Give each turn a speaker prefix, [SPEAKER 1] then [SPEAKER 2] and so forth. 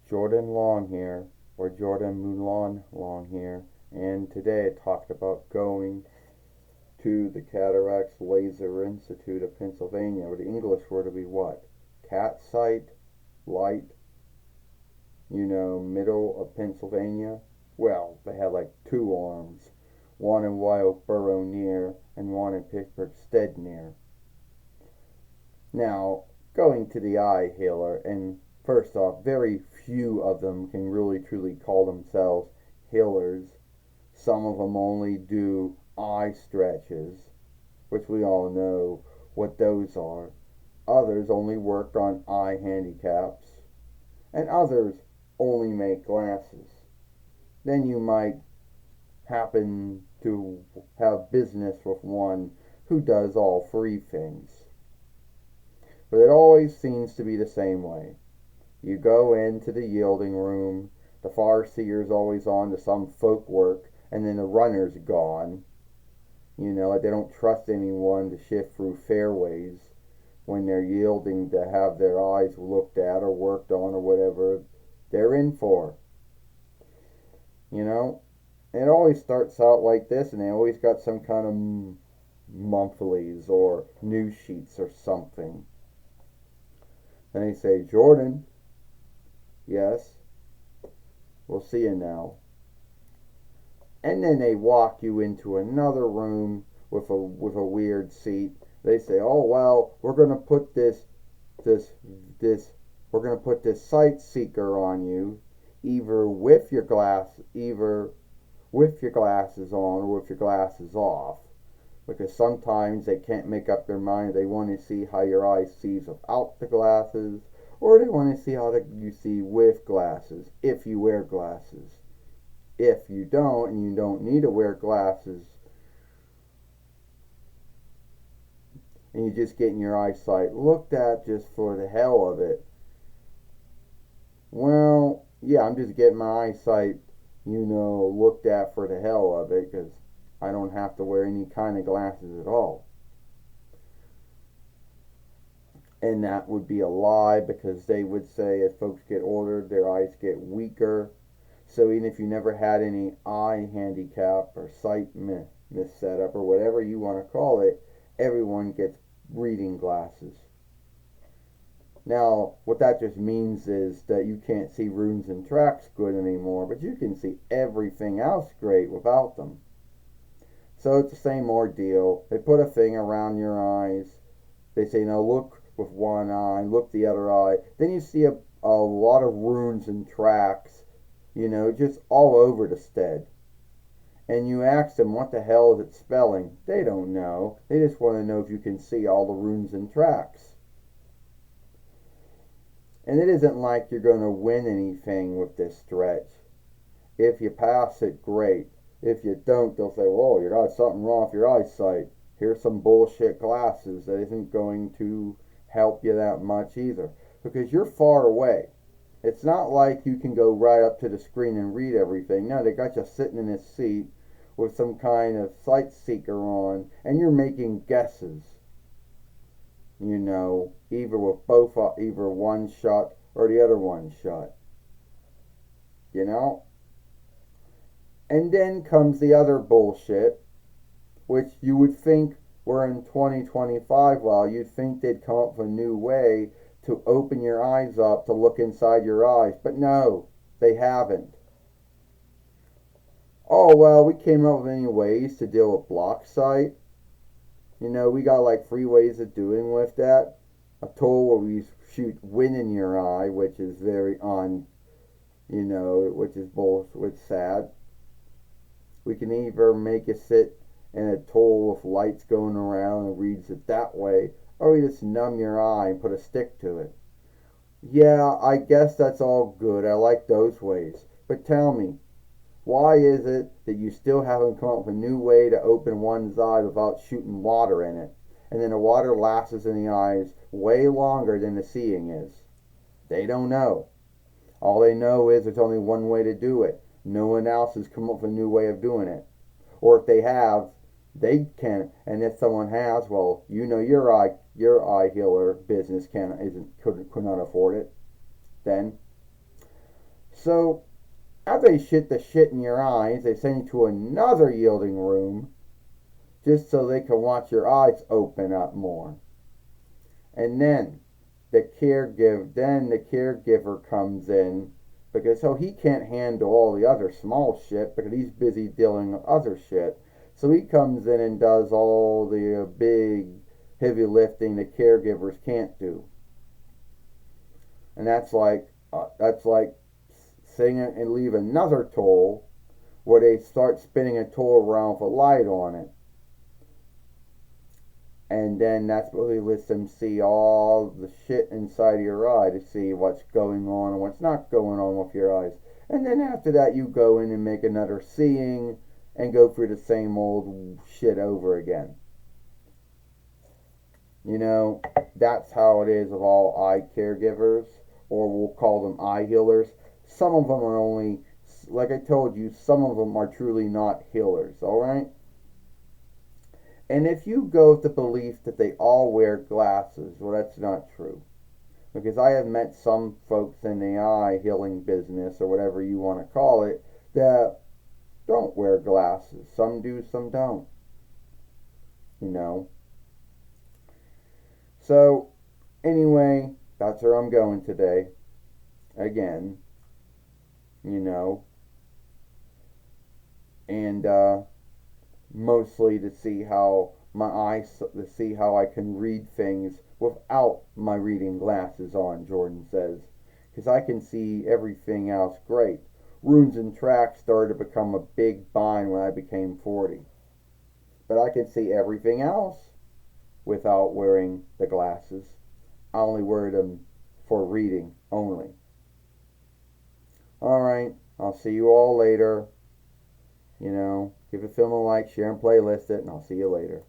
[SPEAKER 1] Jordan Long here, or Jordan Moulin Long here, and today I talked about going to the Cataract Laser Institute of Pennsylvania, where the English word would be what? Cat sight, light, middle of Pennsylvania. Well, they had like two arms, one in Wildboro near and one in Pittsburgh Stead near. Now, going to the eye healer, and first off, very few of them can really truly call themselves healers. Some of them only do eye stretches, which we all know what those are. Others only work on eye handicaps, and others only make glasses. Then you might happen to have business with one who does all three things. But it always seems to be the same way. You go into the yielding room, the farseer's always on to some folk work, and then the runner's gone. Like they don't trust anyone to shift through fairways when they're yielding to have their eyes looked at or worked on or whatever they're in for. It always starts out like this, and they always got some kind of monthlies or news sheets or something. Then they say, Jordan, yes, we'll see you now. And then they walk you into another room with a weird seat. They say, oh well, we're gonna put this sight seeker on you, either with your glasses on or with your glasses off, because sometimes they can't make up their mind. They want to see how your eye sees without the glasses, or they want to see how you see with glasses, if you wear glasses. If you don't, and you don't need to wear glasses, and you're just getting your eyesight looked at just for the hell of it, well, yeah, I'm just getting my eyesight, looked at for the hell of it, because I don't have to wear any kind of glasses at all. And that would be a lie, because they would say as folks get older, their eyes get weaker. So even if you never had any eye handicap or sight mis-setup or whatever you want to call it, everyone gets reading glasses. Now, what that just means is that you can't see runes and tracks good anymore, but you can see everything else great without them. So it's the same ordeal. They put a thing around your eyes. They say, now look with one eye, look the other eye. Then you see a lot of runes and tracks, just all over the stead. And you ask them, what the hell is it spelling? They don't know. They just want to know if you can see all the runes and tracks. And it isn't like you're going to win anything with this stretch. If you pass it, great. If you don't, they'll say, whoa, you got something wrong with your eyesight. Here's some bullshit glasses that isn't going to help you that much either. Because you're far away. It's not like you can go right up to the screen and read everything. No, they got you sitting in this seat with some kind of sight seeker on, and you're making guesses. Either with either one shut or the other one shut. And then comes the other bullshit, which you would think we're in 2025. Well, you'd think they'd come up with a new way to open your eyes up to look inside your eyes. But no, they haven't. Oh, well, we came up with any ways to deal with block sight. We got like 3 ways of doing with that. A tool where we shoot wind in your eye, which is very which is both, which is sad. We can either make it sit in a tool with lights going around and reads it that way, or we just numb your eye and put a stick to it. Yeah, I guess that's all good. I like those ways. But tell me, why is it that you still haven't come up with a new way to open one's eye without shooting water in it? And then the water lasts in the eyes way longer than the seeing is. They don't know. All they know is there's only one way to do it. No one else has come up with a new way of doing it. Or if they have, they can. And if someone has, well, your eye healer business could not afford it. Then So after they shit the shit in your eyes, they send you to another yielding room just so they can watch your eyes open up more. And then the caregiver comes in because so he can't handle all the other small shit because he's busy dealing with other shit. So he comes in and does all the big heavy lifting the caregivers can't do. And that's like sitting and leave another tool where they start spinning a tool around with a light on it. And then that's what we lets them see all the shit inside of your eye to see what's going on and what's not going on with your eyes. And then after that, you go in and make another seeing and go through the same old shit over again. You know, that's how it is with all eye caregivers, or we'll call them eye healers. Some of them are only, like I told you, some of them are truly not healers, alright? And if you go with the belief that they all wear glasses, well, that's not true. Because I have met some folks in the eye healing business, or whatever you want to call it, that don't wear glasses. Some do, some don't. You know. So, anyway, that's where I'm going today. Again. You know. And, mostly to see how to see how I can read things without my reading glasses on, Jordan says. Because I can see everything else great. Runes and tracks started to become a big bind when I became 40. But I can see everything else without wearing the glasses. I only wear them for reading only. Alright, I'll see you all later. You know, give the film a like, share and playlist it, and I'll see you later.